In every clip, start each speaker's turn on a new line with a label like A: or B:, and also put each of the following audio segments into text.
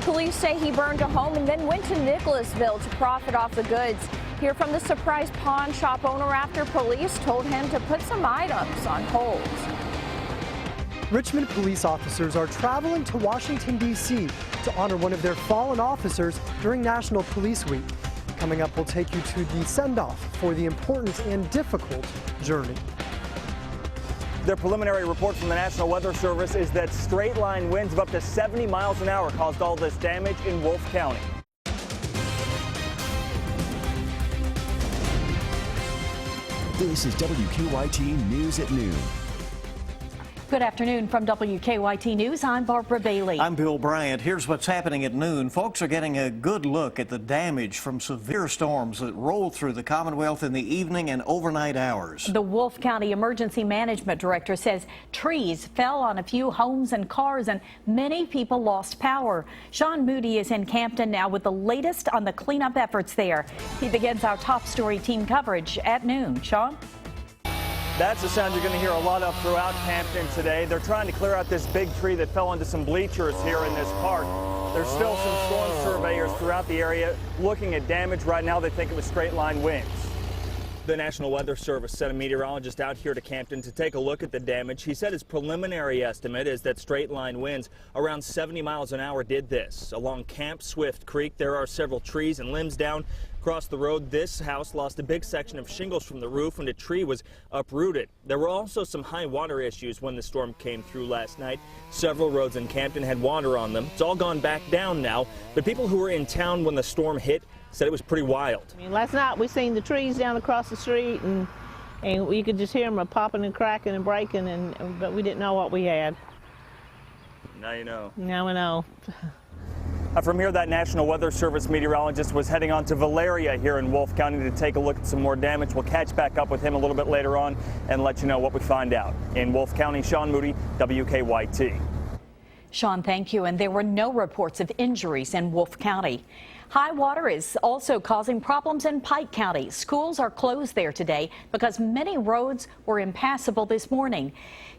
A: Police say he burned a home and then went to Nicholasville to profit off the goods. Hear from the surprise pawn shop owner after police told him to put some items on hold.
B: Richmond police officers are traveling to Washington, D.C. to honor one of their fallen officers during National Police Week. Coming up, we'll take you to the send-off for the important and difficult journey.
C: The preliminary report from the National Weather Service is that straight-line winds of up to 70 miles an hour caused all this damage in Wolfe County.
D: This is WKYT News at noon.
E: Good afternoon from WKYT News. I'm Barbara Bailey.
F: I'm Bill Bryant. Here's what's happening at noon. Folks are getting a good look at the damage from severe storms that rolled through the Commonwealth in the evening and overnight hours.
E: The Wolfe County Emergency Management Director says trees fell on a few homes and cars and many people lost power. Sean Moody is in Campton now with the latest on the cleanup efforts there. He begins our top story team coverage at noon. Sean?
C: That's the sound you're going to hear a lot of throughout Campton today. They're trying to clear out this big tree that fell into some bleachers here in this park. There's still some storm surveyors throughout the area looking at damage. Right now, they think it was straight-line winds. The National Weather Service sent a meteorologist out here to Campton to take a look at the damage. He said his preliminary estimate is that straight-line winds around 70 miles an hour did this. Along Camp Swift Creek, there are several trees and limbs down. Across the road, this house lost a big section of shingles from the roof and a tree was uprooted. There were also some high water issues when the storm came through last night. Several roads in Campton had water on them. It's all gone back down now, but people who were in town when the storm hit said it was pretty wild.
G: I mean, last night we seen the trees down across the street and you could just hear them popping and cracking and breaking, but we didn't know what we had.
C: Now you know.
G: Now we know.
C: From here, that National Weather Service meteorologist was heading on to Valeria here in Wolfe County to take a look at some more damage. We'll catch back up with him a little bit later on and let you know what we find out. In Wolfe County, Sean Moody, WKYT.
E: Sean, thank you. And there were no reports of injuries in Wolfe County. High water is also causing problems in Pike County. Schools are closed there today because many roads were impassable this morning.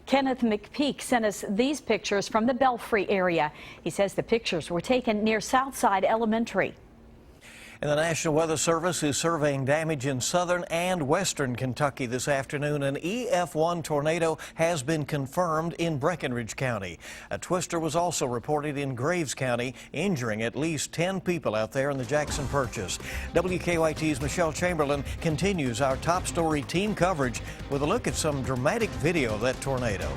E: Kenneth McPeak sent us these pictures from the Belfry area. He says the pictures were taken near Southside Elementary.
F: And the National Weather Service is surveying damage in southern and western Kentucky this afternoon. An EF1 tornado has been confirmed in Breckinridge County. A twister was also reported in Graves County, injuring at least 10 people out there in the Jackson Purchase. WKYT's Michelle Chamberlain continues our top story team coverage with a look at some dramatic video of that tornado.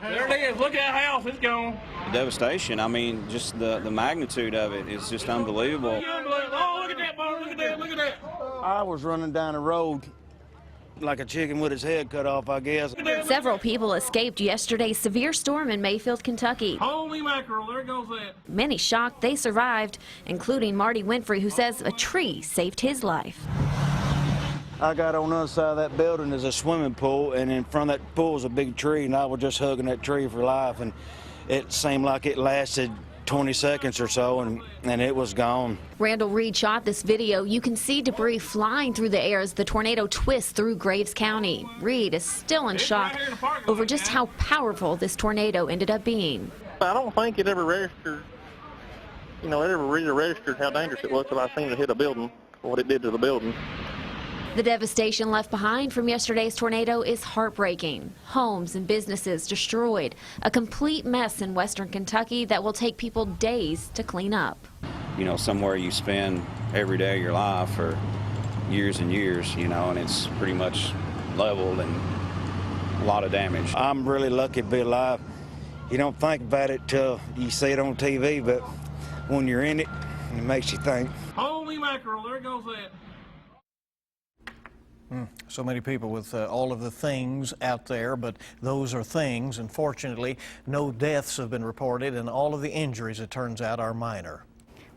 H: There it is. Look at that house. It's gone.
I: Devastation. I mean, just the magnitude of it is just unbelievable.
H: Oh, look at that, boy. Look at that. Look at that.
J: I was running down the road like a chicken with his head cut off, I guess.
K: Several people escaped yesterday's severe storm in Mayfield, Kentucky.
H: Holy mackerel. There goes that.
K: Many shocked they survived, including Marty Winfrey, who says a tree saved his life.
J: I got on the other side of that building is a swimming pool, and in front of that pool is a big tree, and I was just hugging that tree for life, and it seemed like it lasted 20 seconds or so, and it was gone.
K: Randall Reed shot this video. You can see debris flying through the air as the tornado twists through Graves County. Reed is still in shock over just how powerful this tornado ended up being.
L: I don't think it ever registered, it ever really registered how dangerous it was until I seen it hit a building, what it did to the building.
K: The devastation left behind from yesterday's tornado is heartbreaking. Homes and businesses destroyed. A complete mess in western Kentucky that will take people days to clean up.
I: Somewhere you spend every day of your life for years and years, and it's pretty much leveled and a lot of damage.
J: I'm really lucky to be alive. You don't think about it till you see it on TV, but when you're in it, it makes you think.
H: Holy mackerel. There goes that.
F: So many people with all of the things out there, but those are things. Unfortunately, no deaths have been reported, and all of the injuries, it turns out, are minor.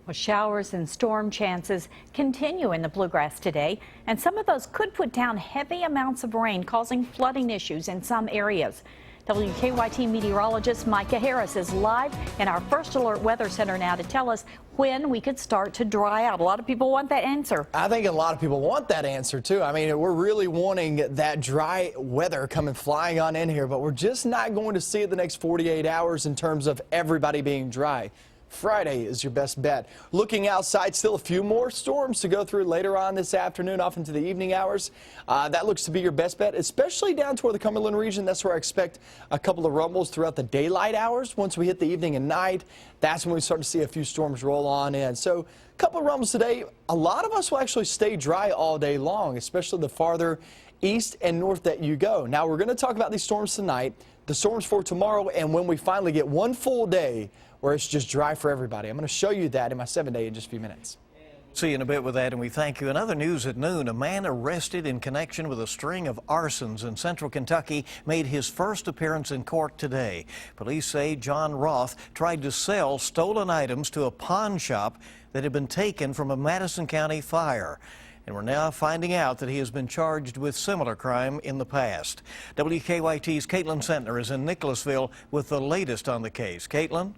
E: Well, showers and storm chances continue in the Bluegrass today, and some of those could put down heavy amounts of rain, causing flooding issues in some areas. WKYT meteorologist Micah Harris is live in our First Alert Weather Center now to tell us when we could start to dry out. A lot of people want that answer.
M: I think a lot of people want that answer too. I mean, we're really wanting that dry weather coming flying on in here, but we're just not going to see it the next 48 hours in terms of everybody being dry. Friday is your best bet. Looking outside, still a few more storms to go through later on this afternoon, off into the evening hours. That looks to be your best bet, especially down toward the Cumberland region. That's where I expect a couple of rumbles throughout the daylight hours. Once we hit the evening and night, that's when we start to see a few storms roll on in. So a couple of rumbles today. A lot of us will actually stay dry all day long, especially the farther east and north that you go. Now, we're going to talk about these storms tonight, the storms for tomorrow, and when we finally get one full day where it's just dry for everybody. I'm going to show you that in my 7-day in just a few minutes.
F: See you in a bit with that, and we thank you. In other news at noon, a man arrested in connection with a string of arsons in central Kentucky made his first appearance in court today. Police say John Roth tried to sell stolen items to a pawn shop that had been taken from a Madison County fire. And we're now finding out that he has been charged with similar crime in the past. WKYT's Caitlin Sentner is in Nicholasville with the latest on the case. Caitlin?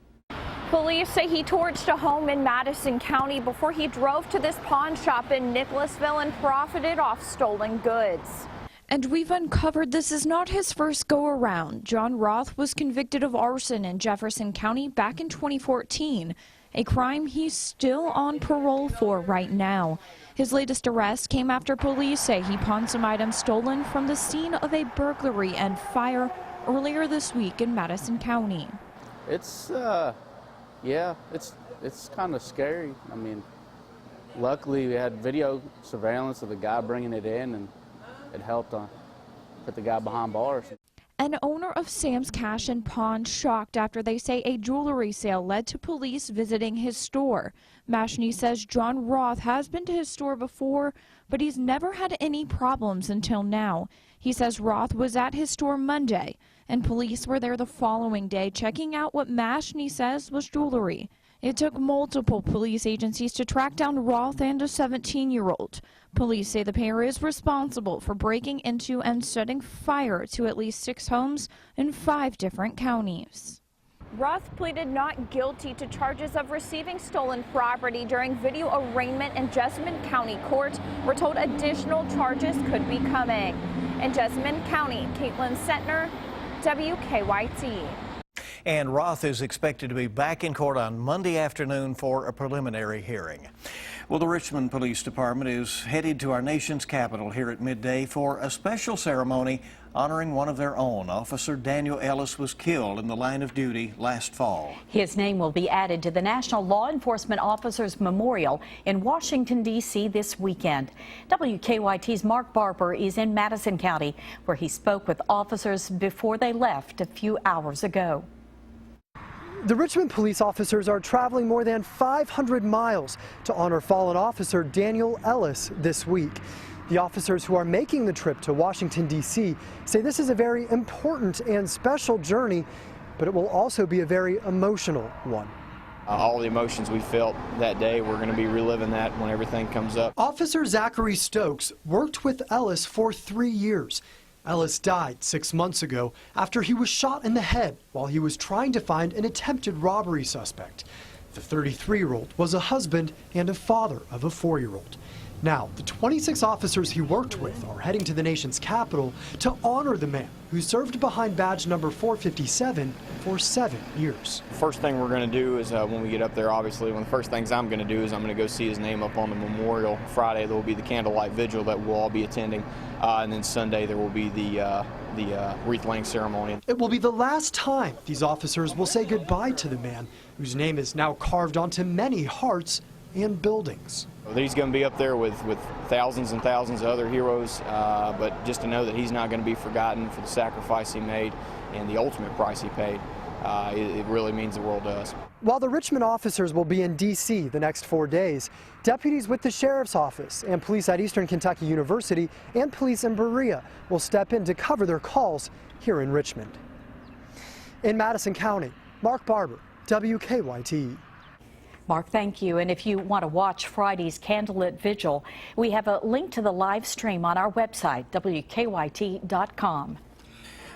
A: Police say he torched a home in Madison County before he drove to this pawn shop in Nicholasville and profited off stolen goods.
N: And we've uncovered this is not his first go-around. John Roth was convicted of arson in Jefferson County back in 2014, a crime he's still on parole for right now. His latest arrest came after police say he pawned some items stolen from the scene of a burglary and fire earlier this week in Madison County.
O: It's it's kind of scary. I mean, luckily we had video surveillance of the guy bringing it in, and it helped put the guy behind bars.
N: An owner of Sam's Cash and Pawn shocked after they say a jewelry sale led to police visiting his store. Mashney says John Roth has been to his store before, but he's never had any problems until now. He says Roth was at his store Monday, and police were there the following day checking out what Mashney says was jewelry. It took multiple police agencies to track down Roth and a 17-year-old. Police say the pair is responsible for breaking into and setting fire to at least 6 homes in 5 different counties.
A: Roth pleaded not guilty to charges of receiving stolen property during video arraignment in Jessamine County Court. We're told additional charges could be coming. In Jessamine County, Caitlin Sentner, WKYT.
F: And Roth is expected to be back in court on Monday afternoon for a preliminary hearing. Well, the Richmond Police Department is headed to our nation's capital here at midday for a special ceremony honoring one of their own. Officer Daniel Ellis was killed in the line of duty last fall.
E: His name will be added to the National Law Enforcement Officers Memorial in Washington, D.C. this weekend. WKYT's Mark Barber is in Madison County, where he spoke with officers before they left a few hours ago.
B: The Richmond police officers are traveling more than 500 miles to honor fallen officer Daniel Ellis this week. The officers who are making the trip to Washington, D.C. say this is a very important and special journey, but it will also be a very emotional one.
P: All the emotions we felt that day, we're going to be reliving that when everything comes up.
B: Officer Zachary Stokes worked with Ellis for 3 years. Ellis died 6 months ago after he was shot in the head while he was trying to find an attempted robbery suspect. The 33-year-old was a husband and a father of a 4-year-old. Now, the 26 officers he worked with are heading to the nation's capital to honor the man who served behind badge number 457 for 7 years.
P: First thing we're going to do is when we get up there, obviously, one of the first things I'm going to do is I'm going to go see his name up on the memorial. Friday, there will be the candlelight vigil that we'll all be attending, and then Sunday there will be the wreath-laying ceremony.
B: It will be the last time these officers will say goodbye to the man whose name is now carved onto many hearts and buildings.
P: He's going to be up there with thousands and thousands of other heroes, but just to know that he's not going to be forgotten for the sacrifice he made and the ultimate price he paid, it really means the world to us.
B: While the Richmond officers will be in D.C. the next 4 days, deputies with the Sheriff's Office and police at Eastern Kentucky University and police in Berea will step in to cover their calls here in Richmond. In Madison County, Mark Barber, WKYT.
E: Mark, thank you. And if you want to watch Friday's candlelit vigil, we have a link to the live stream on our website, WKYT.com.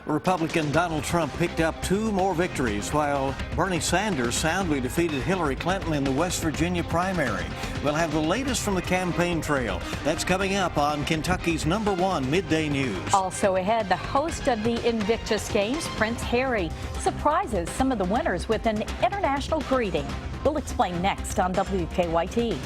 F: Republican Donald Trump picked up 2 more victories, while Bernie Sanders soundly defeated Hillary Clinton in the West Virginia primary. We'll have the latest from the campaign trail. That's coming up on Kentucky's #1 Midday News.
E: Also ahead, the host of the Invictus Games, Prince Harry, surprises some of the winners with an international greeting. We'll explain next on WKYT.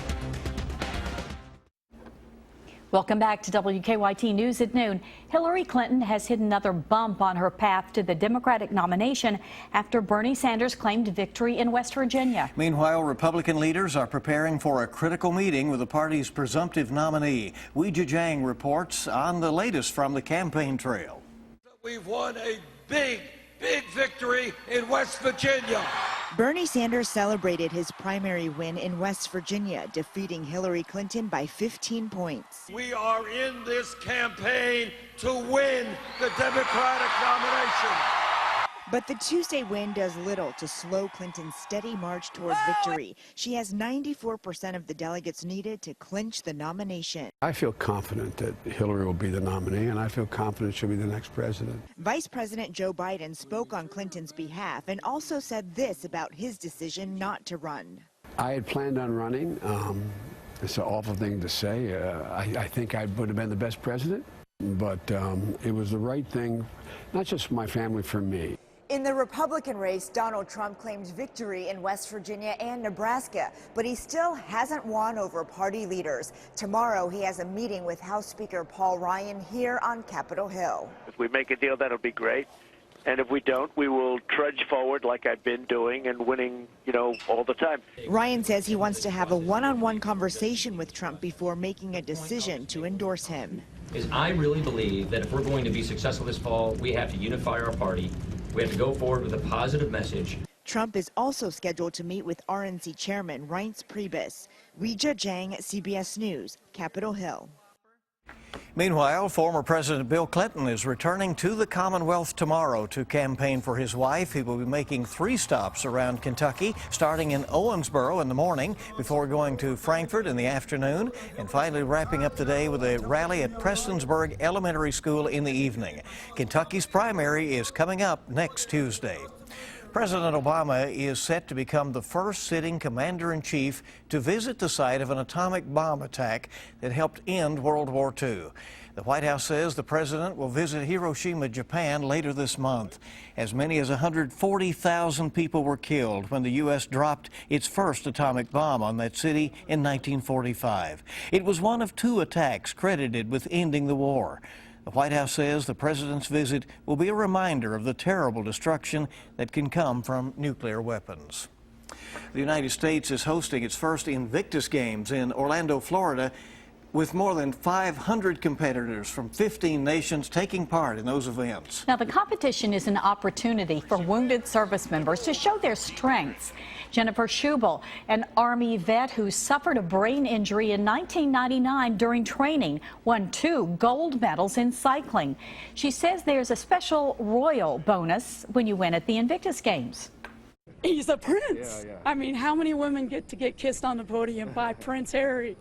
E: Welcome back to WKYT News at noon. Hillary Clinton has hit another bump on her path to the Democratic nomination after Bernie Sanders claimed victory in West Virginia.
F: Meanwhile, Republican leaders are preparing for a critical meeting with the party's presumptive nominee. Weijia Jiang reports on the latest from the campaign trail.
Q: We've won a big victory in West Virginia.
R: Bernie Sanders celebrated his primary win in West Virginia, defeating Hillary Clinton by 15 points.
Q: We are in this campaign to win the Democratic nomination.
R: But the Tuesday win does little to slow Clinton's steady march toward victory. She has 94% of the delegates needed to clinch the nomination.
S: I feel confident that Hillary will be the nominee, and I feel confident she'll be the next president.
R: Vice President Joe Biden spoke on Clinton's behalf and also said this about his decision not to run.
S: I had planned on running. It's an awful thing to say. I think I would have been the best president, but it was the right thing, not just for my family, for me.
R: In the Republican race, Donald Trump claimed victory in West Virginia and Nebraska, but he still hasn't won over party leaders. Tomorrow, he has a meeting with House Speaker Paul Ryan here on Capitol Hill.
T: If we make a deal, that'll be great. And if we don't, we will trudge forward like I've been doing and winning, all the time.
R: Ryan says he wants to have a one-on-one conversation with Trump before making a decision to endorse him.
U: I really believe that if we're going to be successful this fall, we have to unify our party. We have to go forward with a positive message.
R: Trump is also scheduled to meet with RNC Chairman Reince Priebus. Weijia Jiang, CBS News, Capitol Hill.
F: Meanwhile, former President Bill Clinton is returning to the Commonwealth tomorrow to campaign for his wife. He will be making 3 stops around Kentucky, starting in Owensboro in the morning before going to Frankfort in the afternoon, and finally wrapping up the day with a rally at Prestonsburg Elementary School in the evening. Kentucky's primary is coming up next Tuesday. President Obama is set to become the first sitting commander-in-chief to visit the site of an atomic bomb attack that helped end World War II. The White House says the president will visit Hiroshima, Japan later this month. As many as 140,000 people were killed when the U.S. dropped its first atomic bomb on that city in 1945. It was one of 2 attacks credited with ending the war. The White House says the president's visit will be a reminder of the terrible destruction that can come from nuclear weapons. The United States is hosting its first Invictus Games in Orlando, Florida, with more than 500 competitors from 15 nations taking part in those events.
E: Now, the competition is an opportunity for wounded service members to show their strengths. Jennifer Schubel, an Army vet who suffered a brain injury in 1999 during training, won 2 gold medals in cycling. She says there's a special royal bonus when you win at the Invictus Games.
V: He's a prince. Yeah. I mean, how many women get to get kissed on the podium by Prince Harry?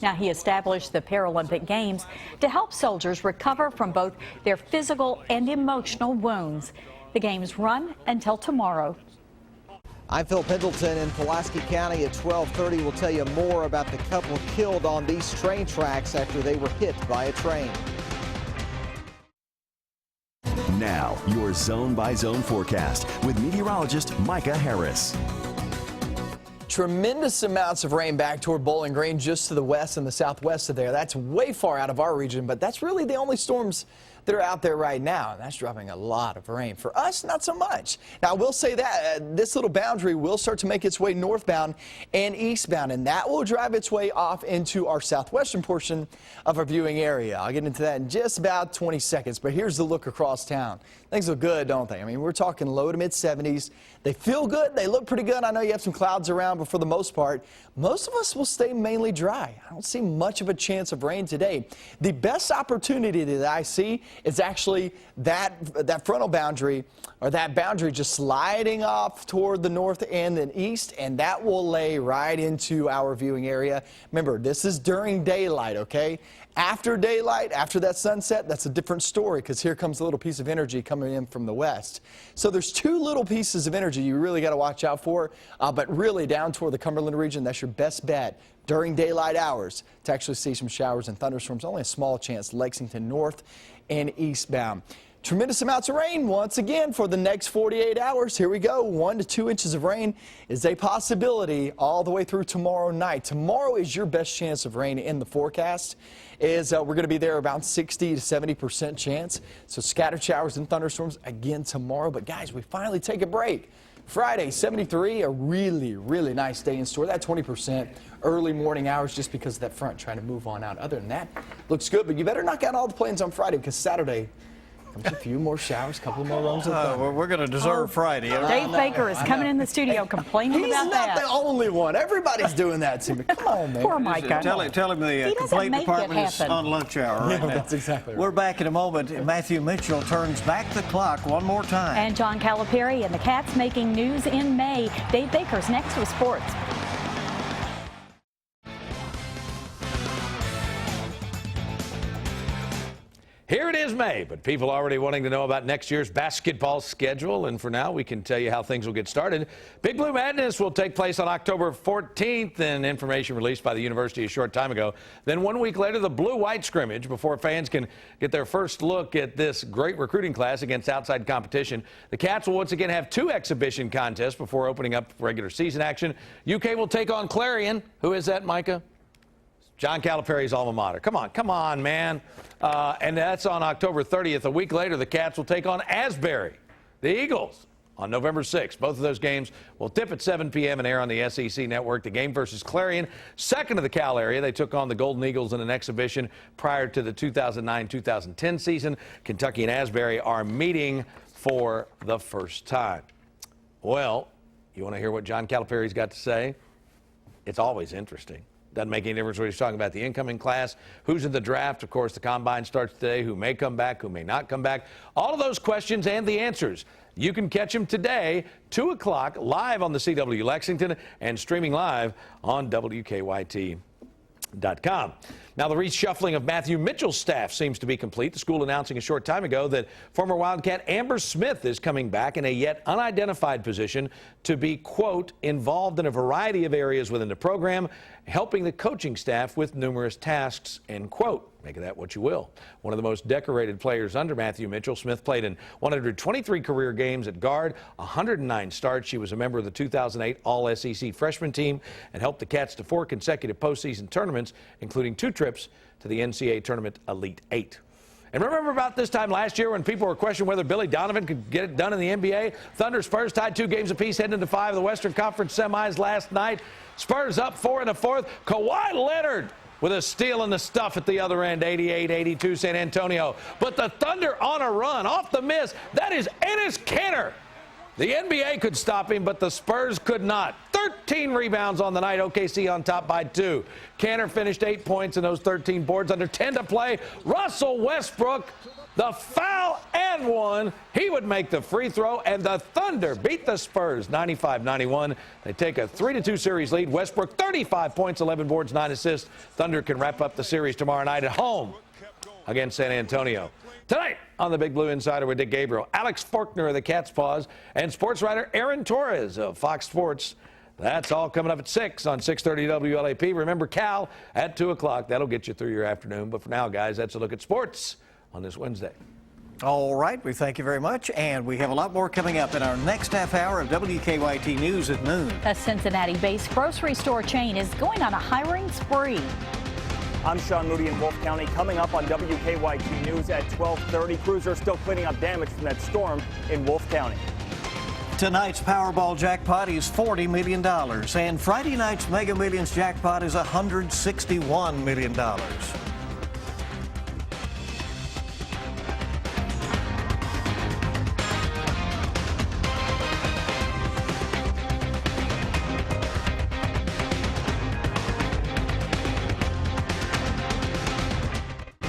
E: Now, he established the Paralympic Games to help soldiers recover from both their physical and emotional wounds. The games run until tomorrow.
W: I'm Phil Pendleton in Pulaski County at 12:30. We'll tell you more about the couple killed on these train tracks after they were hit by a train.
D: Now, your zone-by-zone forecast with meteorologist Micah Harris.
M: Tremendous amounts of rain back toward Bowling Green, just to the west and the southwest of there. That's way far out of our region, but that's really the only storms that are out there right now, and that's dropping a lot of rain. For us, not so much. Now, I will say that this little boundary will start to make its way northbound and eastbound, and that will drive its way off into our southwestern portion of our viewing area. I'll get into that in just about 20 seconds, but here's the look across town. Things look good, don't they? I mean, we're talking low to mid 70s. They feel good. They look pretty good. I know you have some clouds around, but for the most part, most of us will stay mainly dry. I don't see much of a chance of rain today. The best opportunity that I see is actually that frontal boundary, or that boundary just sliding off toward the north and the east, and that will lay right into our viewing area. Remember, this is during daylight, okay? After daylight, after that sunset, that's a different story, because here comes a little piece of energy coming in from the west. So there's 2 little pieces of energy you really got to watch out for, but really down toward the Cumberland region, that's your best bet during daylight hours to actually see some showers and thunderstorms. Only a small chance Lexington north and eastbound. Tremendous amounts of rain once again for the next 48 hours. Here we go. 1 to 2 inches of rain is a possibility all the way through tomorrow night. Tomorrow is your best chance of rain in the forecast. We're going to be there about 60 to 70% chance. So scattered showers and thunderstorms again tomorrow. But guys, we finally take a break. Friday, 73, a really nice day in store. That 20% early morning hours just because of that front trying to move on out. Other than that, looks good. But you better knock out all the plans on Friday because Saturday comes a few more showers, a couple more runs of thunder.
F: We're going to deserve Friday.
E: Dave Baker is coming in the studio complaining about that.
M: He's not the only one. Everybody's doing that to me. Come on, man.
E: Poor Micah.
F: Tell him the complaint department is on lunch hour right now.
M: That's exactly right.
F: We're back in a moment. Matthew Mitchell turns back the clock one more time.
E: And John Calipari and the Cats making news in May. Dave Baker's next with sports.
C: Here it is May, but people already wanting to know about next year's basketball schedule. And for now, we can tell you how things will get started. Big Blue Madness will take place on October 14th, and information released by the university a short time ago. Then 1 week later, the blue-white scrimmage before fans can get their first look at this great recruiting class against outside competition. The Cats will once again have 2 exhibition contests before opening up regular season action. UK will take on Clarion. Who is that, Micah? John Calipari's alma mater. Come on, man. And that's on October 30th. A week later, the Cats will take on Asbury, the Eagles, on November 6th. Both of those games will tip at 7 p.m. and air on the SEC network. The game versus Clarion, second of the Cal area. They took on the Golden Eagles in an exhibition prior to the 2009-2010 season. Kentucky and Asbury are meeting for the first time. Well, you want to hear what John Calipari's got to say? It's always interesting. Doesn't make any difference what he's talking about the incoming class, who's in the draft. Of course, the combine starts today, who may come back, who may not come back. All of those questions and the answers. You can catch them today, 2 o'clock, live on the CW Lexington and streaming live on WKYT.com. Now, the reshuffling of Matthew Mitchell's staff seems to be complete. The school announcing a short time ago that former Wildcat Amber Smith is coming back in a yet unidentified position to be, quote, involved in a variety of areas within the program, helping the coaching staff with numerous tasks, end quote. Make of that what you will. One of the most decorated players under Matthew Mitchell, Smith played in 123 career games at guard, 109 starts. She was a member of the 2008 All-SEC freshman team and helped the Cats to 4 consecutive postseason tournaments, including 2 trips to the NCAA Tournament Elite 8. And remember about this time last year when people were questioning whether Billy Donovan could get it done in the NBA? Thunder Spurs tied 2 games apiece heading into 5 of the Western Conference semis last night. Spurs up 4 in the 4th. Kawhi Leonard with a steal in the stuff at the other end, 88-82 San Antonio. But the Thunder on a run, off the miss. That is Enes Kanter. The NBA could stop him, but the Spurs could not. 13 rebounds on the night. OKC on top by 2. Kanter finished 8 points in those 13 boards. Under 10 to play. Russell Westbrook, the foul and 1. He would make the free throw, and the Thunder beat the Spurs 95-91. They take a 3-2 series lead. Westbrook, 35 points, 11 boards, 9 assists. Thunder can wrap up the series tomorrow night at home against San Antonio. Tonight on the Big Blue Insider with Dick Gabriel, Alex Faulkner of the Cat's Paws, and sports writer Aaron Torres of Fox Sports. That's all coming up at 6 on 630 WLAP. Remember Cal at 2 o'clock. That'll get you through your afternoon. But for now, guys, that's a look at sports on this Wednesday.
F: All right, we thank you very much, and we have a lot more coming up in our next half hour of WKYT News at noon.
E: A Cincinnati-based grocery store chain is going on a hiring spree.
G: I'm Sean Moody in Wolfe County. Coming up on WKYT News at 12:30. Crews are still cleaning up damage from that storm in Wolfe County.
F: Tonight's Powerball jackpot is $40 million, and Friday night's Mega Millions jackpot is $161 million.